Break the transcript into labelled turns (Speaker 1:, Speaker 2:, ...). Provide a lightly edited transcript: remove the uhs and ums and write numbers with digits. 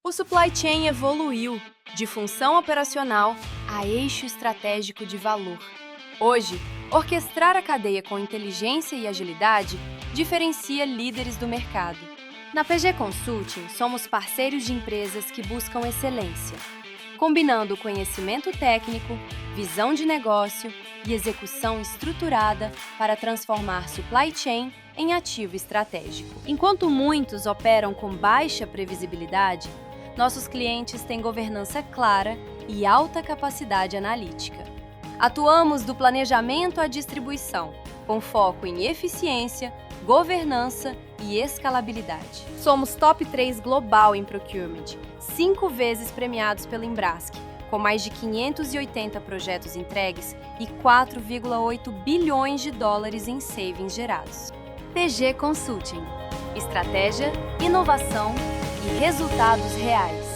Speaker 1: O supply chain evoluiu de função operacional a eixo estratégico de valor. Hoje, orquestrar a cadeia com inteligência e agilidade diferencia líderes do mercado. Na PG Consulting, somos parceiros de empresas que buscam excelência, combinando conhecimento técnico, visão de negócio e execução estruturada para transformar supply chain em ativo estratégico. Enquanto muitos operam com baixa previsibilidade, nossos clientes têm governança clara e alta capacidade analítica. Atuamos do planejamento à distribuição, com foco em eficiência, governança e escalabilidade. Somos top 3 global em procurement, 5 vezes premiados pelo Embrasc, com mais de 580 projetos entregues e 4,8 bilhões de dólares em savings gerados. PG Consulting. Estratégia, inovação e resultados reais.